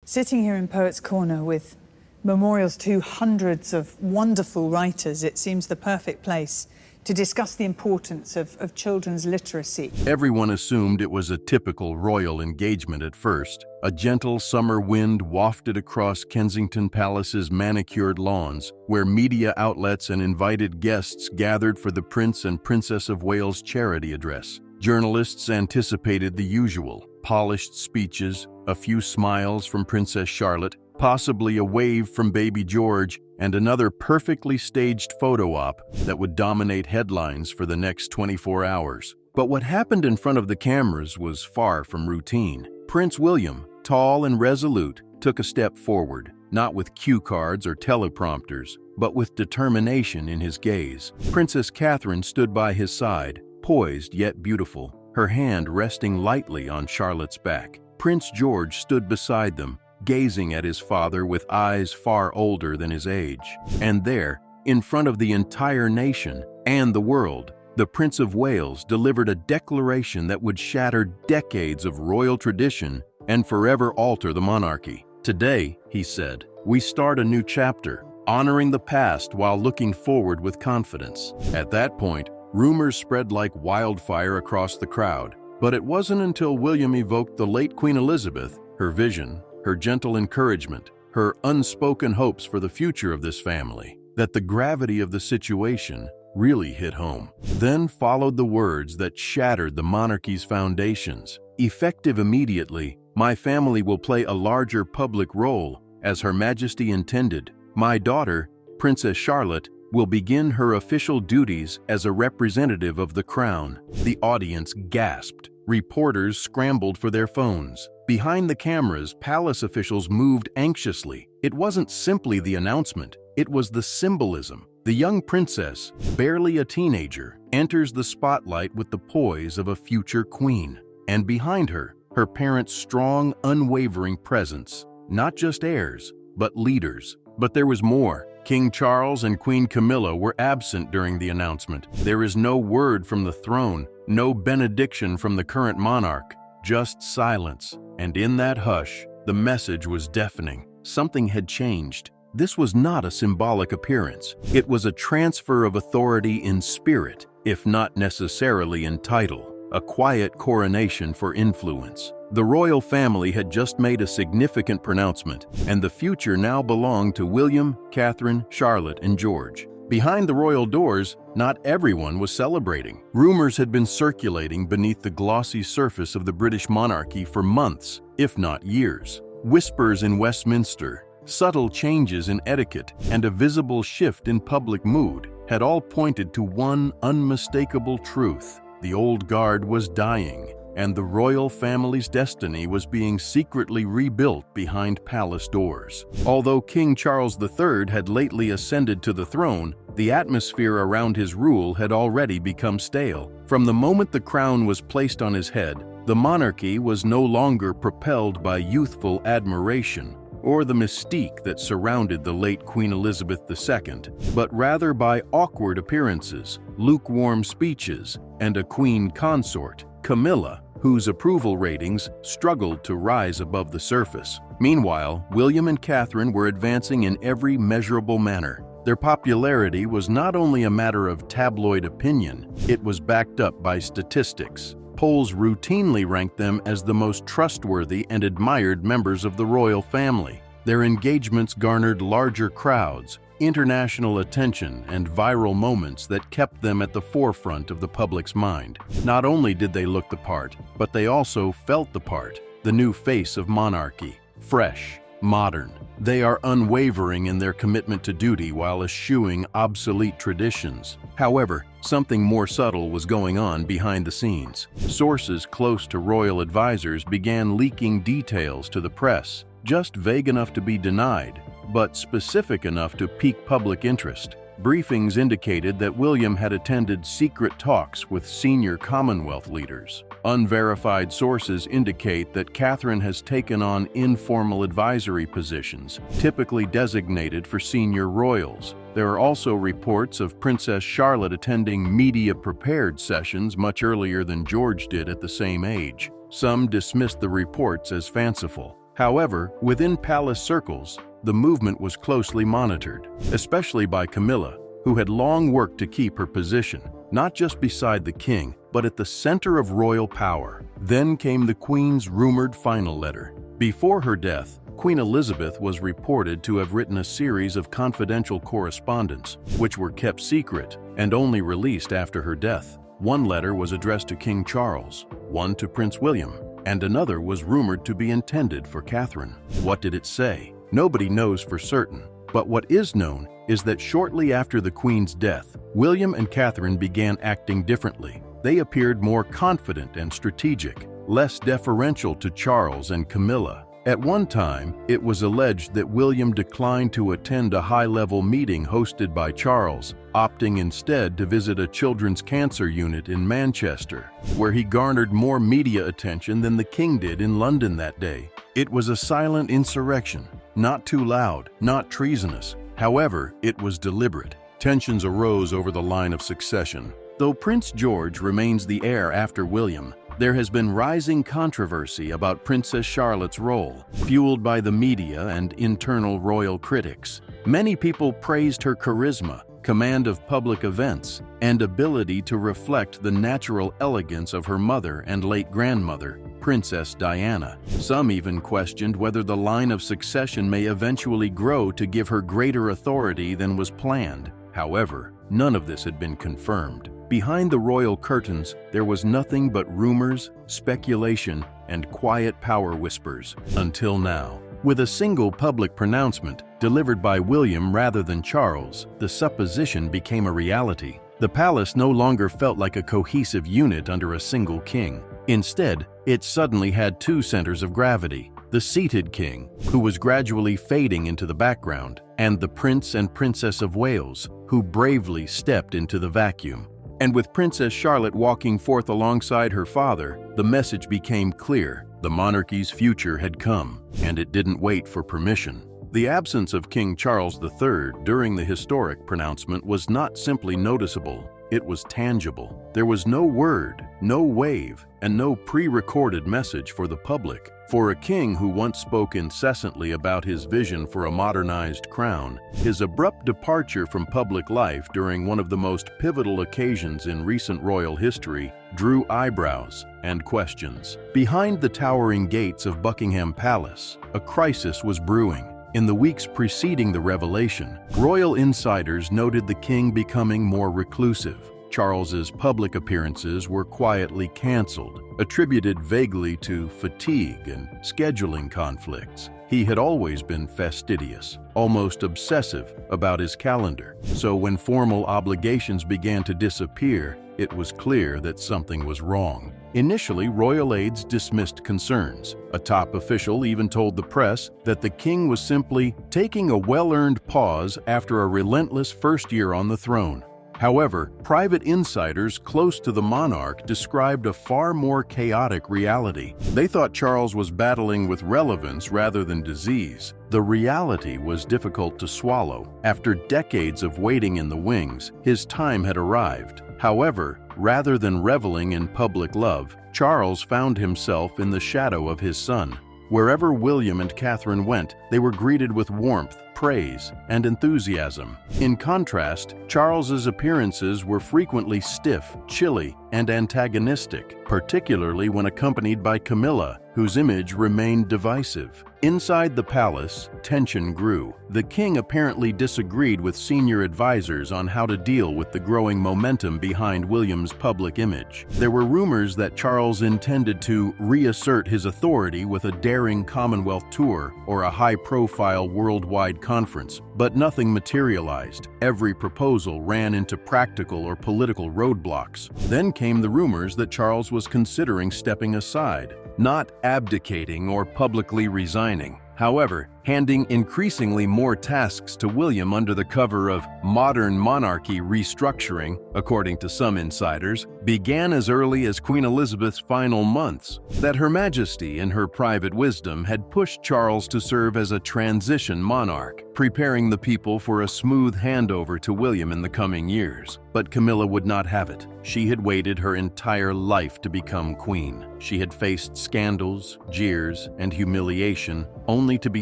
Sitting here in Poets' Corner with memorials to hundreds of wonderful writers, it seems the perfect place to discuss the importance of children's literacy. Everyone assumed it was a typical royal engagement at first. A gentle summer wind wafted across Kensington Palace's manicured lawns, where media outlets and invited guests gathered for the Prince and Princess of Wales' charity address. Journalists anticipated the usual: polished speeches, a few smiles from Princess Charlotte, possibly a wave from baby George, and another perfectly staged photo op that would dominate headlines for the next 24 hours. But what happened in front of the cameras was far from routine. Prince William, tall and resolute, took a step forward, not with cue cards or teleprompters, but with determination in his gaze. Princess Catherine stood by his side, poised yet beautiful, her hand resting lightly on Charlotte's back. Prince George stood beside them, gazing at his father with eyes far older than his age. And there, in front of the entire nation and the world, the Prince of Wales delivered a declaration that would shatter decades of royal tradition and forever alter the monarchy. "Today," he said, "we start a new chapter, honoring the past while looking forward with confidence." At that point, rumors spread like wildfire across the crowd. But it wasn't until William evoked the late Queen Elizabeth, her vision, her gentle encouragement, her unspoken hopes for the future of this family, that the gravity of the situation really hit home. Then followed the words that shattered the monarchy's foundations. "Effective immediately, my family will play a larger public role, as Her Majesty intended. My daughter, Princess Charlotte, will begin her official duties as a representative of the crown." The audience gasped. Reporters scrambled for their phones. Behind the cameras, palace officials moved anxiously. It wasn't simply the announcement, it was the symbolism. The young princess, barely a teenager, enters the spotlight with the poise of a future queen. And behind her, her parents' strong, unwavering presence. Not just heirs, but leaders. But there was more. King Charles and Queen Camilla were absent during the announcement. There is no word from the throne, no benediction from the current monarch, just silence. And in that hush, the message was deafening. Something had changed. This was not a symbolic appearance. It was a transfer of authority in spirit, if not necessarily in title. A quiet coronation for influence. The royal family had just made a significant pronouncement, and the future now belonged to William, Catherine, Charlotte, and George. Behind the royal doors, not everyone was celebrating. Rumors had been circulating beneath the glossy surface of the British monarchy for months, if not years. Whispers in Westminster, subtle changes in etiquette, and a visible shift in public mood had all pointed to one unmistakable truth: the old guard was dying, and the royal family's destiny was being secretly rebuilt behind palace doors. Although King Charles III had lately ascended to the throne, the atmosphere around his rule had already become stale. From the moment the crown was placed on his head, the monarchy was no longer propelled by youthful admiration or the mystique that surrounded the late Queen Elizabeth II, but rather by awkward appearances, lukewarm speeches, and a queen consort, Camilla, whose approval ratings struggled to rise above the surface. Meanwhile, William and Catherine were advancing in every measurable manner. Their popularity was not only a matter of tabloid opinion, it was backed up by statistics. Polls routinely ranked them as the most trustworthy and admired members of the royal family. Their engagements garnered larger crowds, international attention, and viral moments that kept them at the forefront of the public's mind. Not only did they look the part, but they also felt the part, the new face of monarchy, fresh, modern. They are unwavering in their commitment to duty while eschewing obsolete traditions. However, something more subtle was going on behind the scenes. Sources close to royal advisors began leaking details to the press, just vague enough to be denied, but specific enough to pique public interest. Briefings indicated that William had attended secret talks with senior Commonwealth leaders. Unverified sources indicate that Catherine has taken on informal advisory positions, typically designated for senior royals. There are also reports of Princess Charlotte attending media-prepared sessions much earlier than George did at the same age. Some dismissed the reports as fanciful. However, within palace circles, the movement was closely monitored, especially by Camilla, who had long worked to keep her position, not just beside the king, but at the center of royal power. Then came the Queen's rumored final letter. Before her death, Queen Elizabeth was reported to have written a series of confidential correspondence, which were kept secret and only released after her death. One letter was addressed to King Charles, one to Prince William, and another was rumored to be intended for Catherine. What did it say? Nobody knows for certain, but what is known is that shortly after the Queen's death, William and Catherine began acting differently. They appeared more confident and strategic, less deferential to Charles and Camilla. At one time, it was alleged that William declined to attend a high-level meeting hosted by Charles, opting instead to visit a children's cancer unit in Manchester, where he garnered more media attention than the king did in London that day. It was a silent insurrection, not too loud, not treasonous. However, it was deliberate. Tensions arose over the line of succession. Though Prince George remains the heir after William, there has been rising controversy about Princess Charlotte's role, fueled by the media and internal royal critics. Many people praised her charisma, command of public events, and ability to reflect the natural elegance of her mother and late grandmother, Princess Diana. Some even questioned whether the line of succession may eventually grow to give her greater authority than was planned. However, none of this had been confirmed. Behind the royal curtains, there was nothing but rumors, speculation, and quiet power whispers, until now. With a single public pronouncement, delivered by William rather than Charles, the supposition became a reality. The palace no longer felt like a cohesive unit under a single king. Instead, it suddenly had two centers of gravity: the seated king, who was gradually fading into the background, and the Prince and Princess of Wales, who bravely stepped into the vacuum. And with Princess Charlotte walking forth alongside her father, the message became clear. The monarchy's future had come, and it didn't wait for permission. The absence of King Charles III during the historic pronouncement was not simply noticeable, it was tangible. There was no word, no wave, and no pre-recorded message for the public. For a king who once spoke incessantly about his vision for a modernized crown, his abrupt departure from public life during one of the most pivotal occasions in recent royal history drew eyebrows and questions. Behind the towering gates of Buckingham Palace, a crisis was brewing. In the weeks preceding the revelation, royal insiders noted the king becoming more reclusive. Charles's public appearances were quietly canceled, attributed vaguely to fatigue and scheduling conflicts. He had always been fastidious, almost obsessive about his calendar. So when formal obligations began to disappear, it was clear that something was wrong. Initially, royal aides dismissed concerns. A top official even told the press that the king was simply taking a well-earned pause after a relentless first year on the throne. However, private insiders close to the monarch described a far more chaotic reality. They thought Charles was battling with relevance rather than disease. The reality was difficult to swallow. After decades of waiting in the wings, his time had arrived. However, rather than reveling in public love, Charles found himself in the shadow of his son. Wherever William and Catherine went, they were greeted with warmth, praise, and enthusiasm. In contrast, Charles's appearances were frequently stiff, chilly, and antagonistic, particularly when accompanied by Camilla, whose image remained divisive. Inside the palace, tension grew. The king apparently disagreed with senior advisors on how to deal with the growing momentum behind William's public image. There were rumors that Charles intended to reassert his authority with a daring Commonwealth tour or a high-profile worldwide conference, but nothing materialized. Every proposal ran into practical or political roadblocks. Then came the rumors that Charles was considering stepping aside, not abdicating or publicly resigning. However, handing increasingly more tasks to William under the cover of modern monarchy restructuring, according to some insiders, began as early as Queen Elizabeth's final months. That Her Majesty, in her private wisdom, had pushed Charles to serve as a transition monarch, preparing the people for a smooth handover to William in the coming years. But Camilla would not have it. She had waited her entire life to become queen. She had faced scandals, jeers, and humiliation, only to be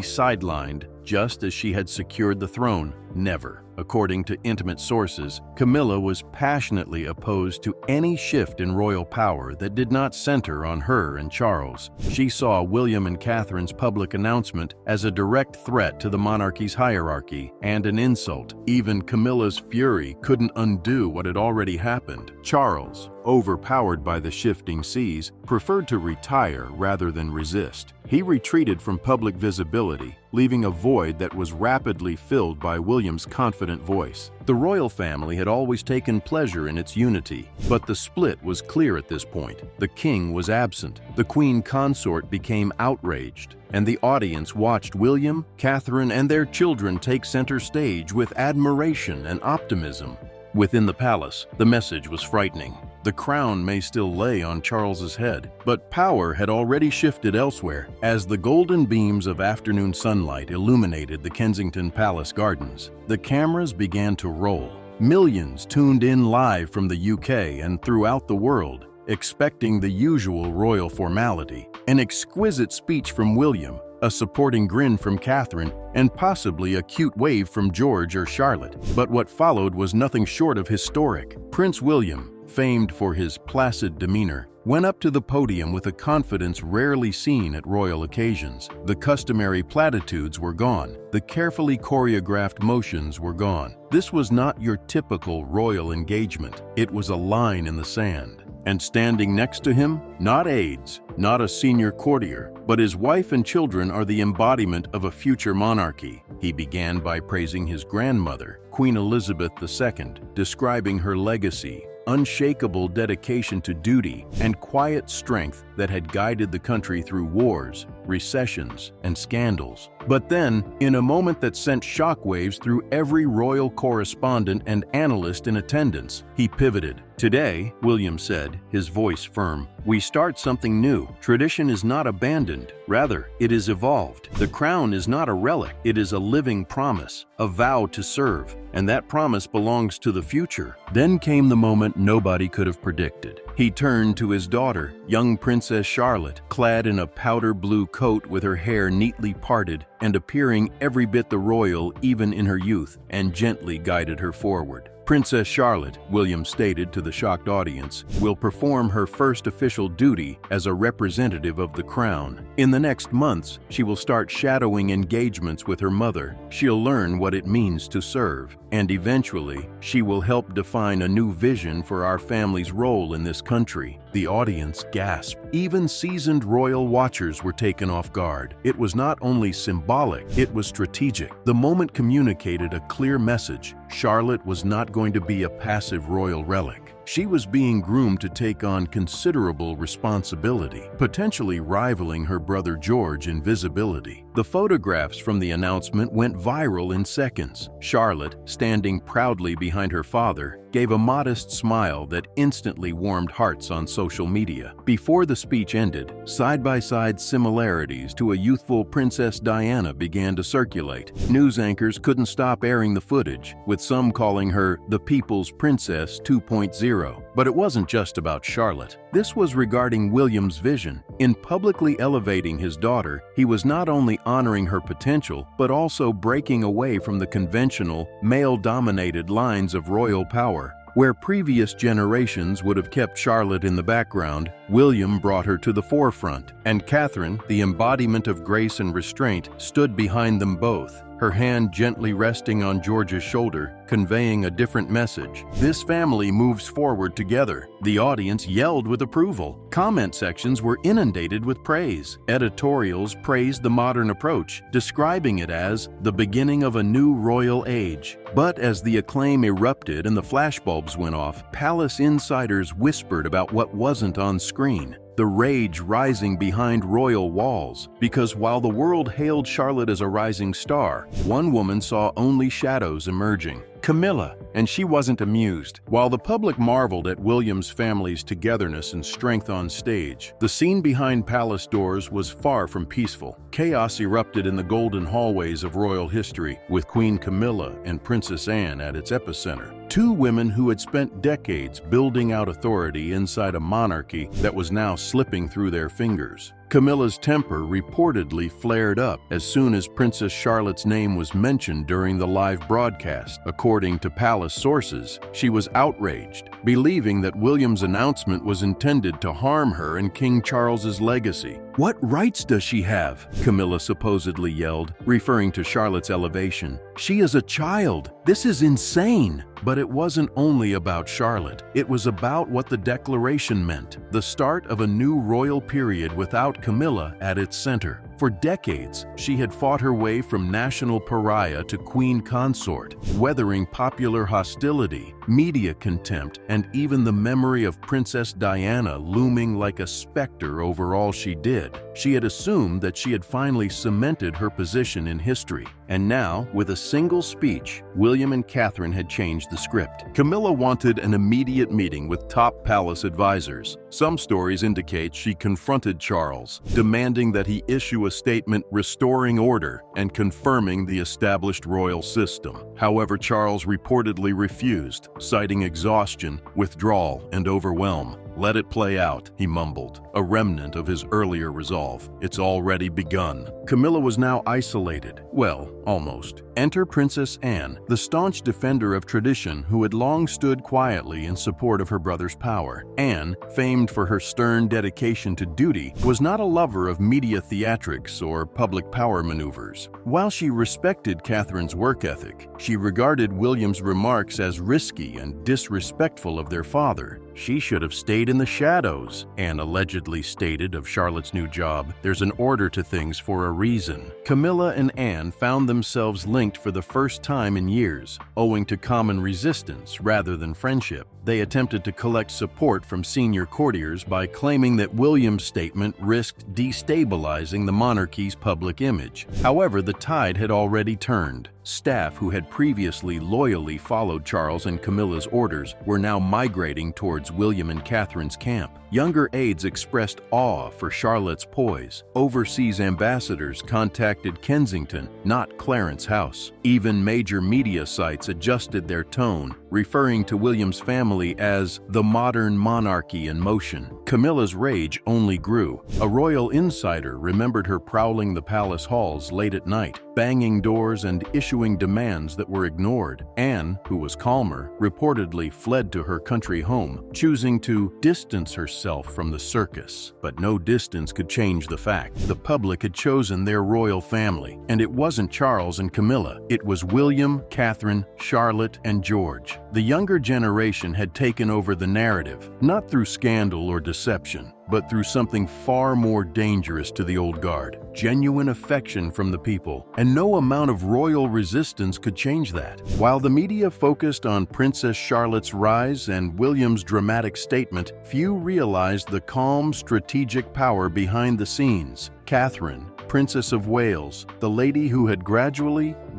sidelined just as she had secured the throne. Never. According to intimate sources, Camilla was passionately opposed to any shift in royal power that did not center on her and Charles. She saw William and Catherine's public announcement as a direct threat to the monarchy's hierarchy and an insult. Even Camilla's fury couldn't undo what had already happened. Charles, overpowered by the shifting seas, preferred to retire rather than resist. He retreated from public visibility, leaving a void that was rapidly filled by William's confident voice. The royal family had always taken pleasure in its unity, but the split was clear at this point. The king was absent, the queen consort became outraged, and the audience watched William, Catherine, and their children take center stage with admiration and optimism. Within the palace, the message was frightening. The crown may still lay on Charles's head, but power had already shifted elsewhere. As the golden beams of afternoon sunlight illuminated the Kensington Palace gardens, the cameras began to roll. Millions tuned in live from the UK and throughout the world, expecting the usual royal formality. An exquisite speech from William, a supporting grin from Catherine, and possibly a cute wave from George or Charlotte. But what followed was nothing short of historic. Prince William, famed for his placid demeanor, went up to the podium with a confidence rarely seen at royal occasions. The customary platitudes were gone. The carefully choreographed motions were gone. This was not your typical royal engagement. It was a line in the sand. And standing next to him, not aides, not a senior courtier, but his wife and children are the embodiment of a future monarchy. He began by praising his grandmother, Queen Elizabeth II, describing her legacy, unshakable dedication to duty, and quiet strength that had guided the country through wars, recessions, and scandals. But then, in a moment that sent shockwaves through every royal correspondent and analyst in attendance, he pivoted. "Today," William said, his voice firm, "we start something new. Tradition is not abandoned. Rather, it is evolved. The crown is not a relic. It is a living promise, a vow to serve, and that promise belongs to the future." Then came the moment nobody could have predicted. He turned to his daughter, young Princess Charlotte, clad in a powder blue coat with her hair neatly parted and appearing every bit the royal even in her youth, and gently guided her forward. Princess Charlotte, William stated to the shocked audience, will perform her first official duty as a representative of the crown. In the next months, she will start shadowing engagements with her mother. She'll learn what it means to serve, and eventually, she will help define a new vision for our family's role in this country. The audience gasped. Even seasoned royal watchers were taken off guard. It was not only symbolic, it was strategic. The moment communicated a clear message. Charlotte was not going to be a passive royal relic. She was being groomed to take on considerable responsibility, potentially rivaling her brother George in visibility. The photographs from the announcement went viral in seconds. Charlotte, standing proudly behind her father, gave a modest smile that instantly warmed hearts on social media. Before the speech ended, side-by-side similarities to a youthful Princess Diana began to circulate. News anchors couldn't stop airing the footage, with some calling her the People's Princess 2.0. But it wasn't just about Charlotte. This was regarding William's vision. In publicly elevating his daughter, he was not only honoring her potential, but also breaking away from the conventional, male-dominated lines of royal power. Where previous generations would have kept Charlotte in the background, William brought her to the forefront, and Catherine, the embodiment of grace and restraint, stood behind them both, her hand gently resting on George's shoulder, conveying a different message. This family moves forward together. The audience yelled with approval. Comment sections were inundated with praise. Editorials praised the modern approach, describing it as the beginning of a new royal age. But as the acclaim erupted and the flashbulbs went off, palace insiders whispered about what wasn't on screen. the rage rising behind royal walls, because while the world hailed Charlotte as a rising star, one woman saw only shadows emerging. Camilla, and she wasn't amused. While the public marveled at William's family's togetherness and strength on stage, the scene behind palace doors was far from peaceful. Chaos erupted in the golden hallways of royal history, with Queen Camilla and Princess Anne at its epicenter. Two women who had spent decades building out authority inside a monarchy that was now slipping through their fingers. Camilla's temper reportedly flared up as soon as Princess Charlotte's name was mentioned during the live broadcast. According to palace sources, she was outraged, believing that William's announcement was intended to harm her and King Charles's legacy. "What rights does she have?" Camilla supposedly yelled, referring to Charlotte's elevation. "She is a child. This is insane." But it wasn't only about Charlotte. It was about what the declaration meant, the start of a new royal period without Camilla at its center. For decades, she had fought her way from national pariah to queen consort, weathering popular hostility, media contempt, and even the memory of Princess Diana looming like a specter over all she did. She had assumed that she had finally cemented her position in history. And now, with a single speech, William and Catherine had changed the script. Camilla wanted an immediate meeting with top palace advisors. Some stories indicate she confronted Charles, demanding that he issue a statement restoring order and confirming the established royal system. However, Charles reportedly refused, citing exhaustion, withdrawal, and overwhelm. "Let it play out," he mumbled, a remnant of his earlier resolve. "It's already begun." Camilla was now isolated. Well, almost. Enter Princess Anne, the staunch defender of tradition who had long stood quietly in support of her brother's power. Anne, famed for her stern dedication to duty, was not a lover of media theatrics or public power maneuvers. While she respected Catherine's work ethic, she regarded William's remarks as risky and disrespectful of their father. "She should have stayed in the shadows," Anne allegedly stated of Charlotte's new job. "There's an order to things for a reason." Camilla and Anne found themselves linked for the first time in years, owing to common resistance rather than friendship. They attempted to collect support from senior courtiers by claiming that William's statement risked destabilizing the monarchy's public image. However, the tide had already turned. Staff who had previously loyally followed Charles and Camilla's orders were now migrating towards William and Catherine's camp. Younger aides expressed awe for Charlotte's poise. Overseas ambassadors contacted Kensington, not Clarence House. Even major media sites adjusted their tone, referring to William's family as the modern monarchy in motion. Camilla's rage only grew. A royal insider remembered her prowling the palace halls late at night, banging doors and issuing demands that were ignored. Anne, who was calmer, reportedly fled to her country home, choosing to distance herself from the circus. But no distance could change the fact the public had chosen their royal family, and it wasn't Charles and Camilla. It was William, Catherine, Charlotte, and George. The younger generation had taken over the narrative, not through scandal or deception, but through something far more dangerous to the old guard: genuine affection from the people, and no amount of royal resistance could change that. While the media focused on Princess Charlotte's rise and William's dramatic statement, few realized the calm, strategic power behind the scenes. Catherine, Princess of Wales, the lady who had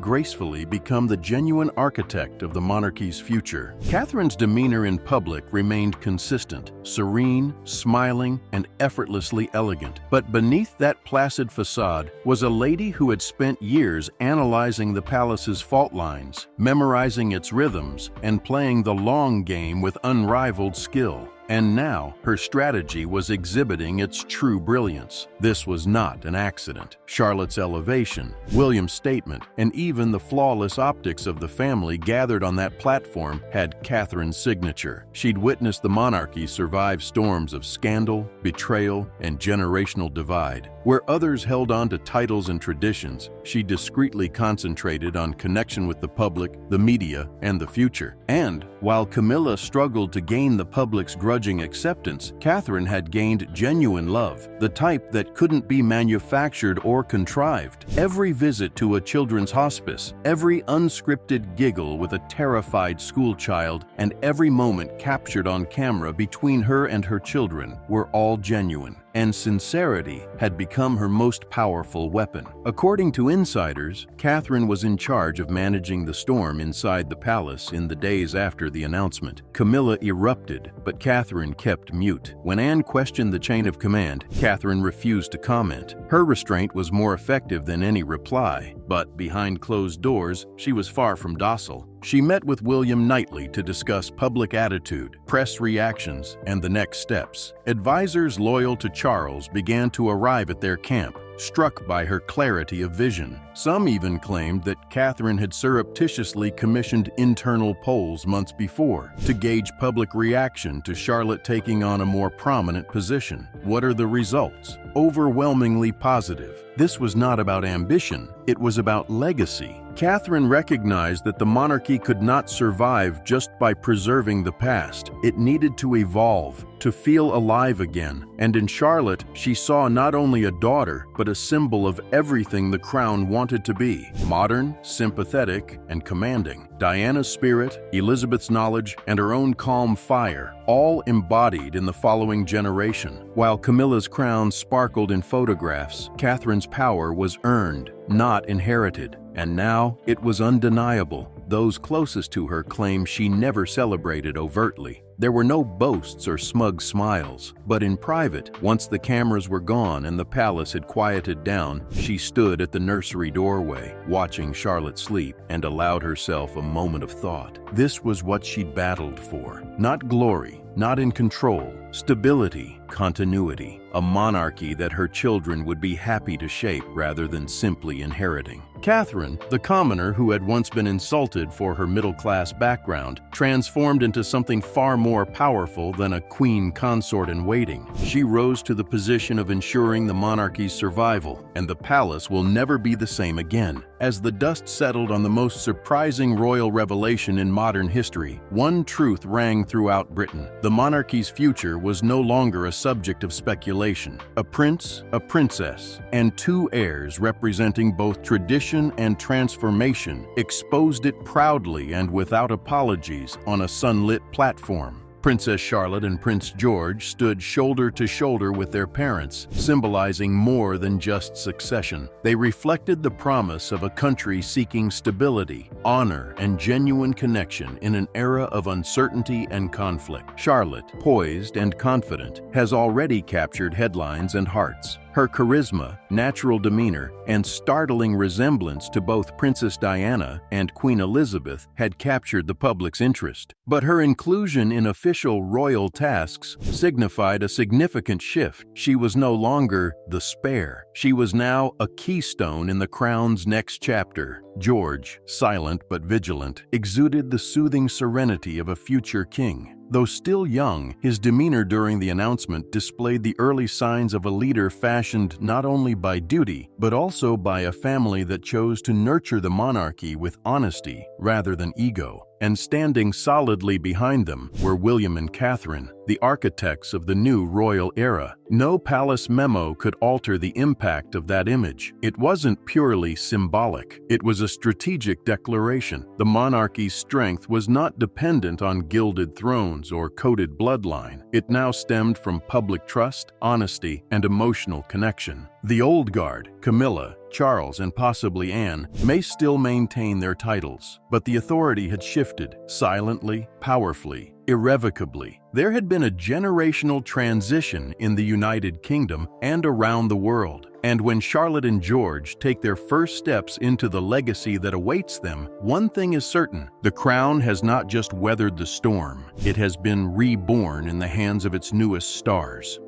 gracefully become the genuine architect of the monarchy's future. Catherine's demeanor in public remained consistent, serene, smiling, and effortlessly elegant. But beneath that placid facade was a lady who had spent years analyzing the palace's fault lines, memorizing its rhythms, and playing the long game with unrivaled skill. And now, her strategy was exhibiting its true brilliance. This was not an accident. Charlotte's elevation, William's statement, and even the flawless optics of the family gathered on that platform had Catherine's signature. She'd witnessed the monarchy survive storms of scandal, betrayal, and generational divide. Where others held on to titles and traditions, she discreetly concentrated on connection with the public, the media, and the future. And while Camilla struggled to gain the public's grudging ungrudging acceptance, Catherine had gained genuine love, the type that couldn't be manufactured or contrived. Every visit to a children's hospice, every unscripted giggle with a terrified schoolchild, and every moment captured on camera between her and her children were all genuine, and sincerity had become her most powerful weapon. According to insiders, Catherine was in charge of managing the storm inside the palace in the days after the announcement. Camilla erupted, but Catherine kept mute. When Anne questioned the chain of command, Catherine refused to comment. Her restraint was more effective than any reply, but behind closed doors, she was far from docile. She met with William nightly to discuss public attitude, press reactions, and the next steps. Advisors loyal to Charles began to arrive at their camp, struck by her clarity of vision. Some even claimed that Catherine had surreptitiously commissioned internal polls months before to gauge public reaction to Charlotte taking on a more prominent position. What are the results? Overwhelmingly positive. This was not about ambition, it was about legacy. Catherine recognized that the monarchy could not survive just by preserving the past. It needed to evolve, to feel alive again. And in Charlotte, she saw not only a daughter, but a symbol of everything the crown wanted to be: modern, sympathetic, and commanding. Diana's spirit, Elizabeth's knowledge, and her own calm fire, all embodied in the following generation. While Camilla's crown sparkled in photographs, Catherine's power was earned, not inherited. And now it was undeniable. Those closest to her claim she never celebrated overtly. There were no boasts or smug smiles, but in private, once the cameras were gone and the palace had quieted down, she stood at the nursery doorway, watching Charlotte sleep, and allowed herself a moment of thought. This was what she'd battled for. Not glory, not in control, stability, continuity, a monarchy that her children would be happy to shape rather than simply inheriting. Catherine, the commoner who had once been insulted for her middle-class background, transformed into something far more powerful than a queen consort in waiting. She rose to the position of ensuring the monarchy's survival, and the palace will never be the same again. As the dust settled on the most surprising royal revelation in modern history, one truth rang throughout Britain. The monarchy's future was no longer a subject of speculation. A prince, a princess, and two heirs representing both tradition and transformation exposed it proudly and without apologies on a sunlit platform. Princess Charlotte and Prince George stood shoulder to shoulder with their parents, symbolizing more than just succession. They reflected the promise of a country seeking stability, honor, and genuine connection in an era of uncertainty and conflict. Charlotte, poised and confident, has already captured headlines and hearts. Her charisma, natural demeanor, and startling resemblance to both Princess Diana and Queen Elizabeth had captured the public's interest. But her inclusion in official royal tasks signified a significant shift. She was no longer the spare. She was now a keystone in the crown's next chapter. George, silent but vigilant, exuded the soothing serenity of a future king. Though still young, his demeanor during the announcement displayed the early signs of a leader fashioned not only by duty, but also by a family that chose to nurture the monarchy with honesty rather than ego. And standing solidly behind them were William and Catherine, the architects of the new royal era. No palace memo could alter the impact of that image. It wasn't purely symbolic. It was a strategic declaration. The monarchy's strength was not dependent on gilded thrones or coded bloodline. It now stemmed from public trust, honesty, and emotional connection. The old guard, Camilla, Charles, and possibly Anne, may still maintain their titles, but the authority had shifted, silently, powerfully, irrevocably. There had been a generational transition in the United Kingdom and around the world. And when Charlotte and George take their first steps into the legacy that awaits them, one thing is certain: the crown has not just weathered the storm, it has been reborn in the hands of its newest stars.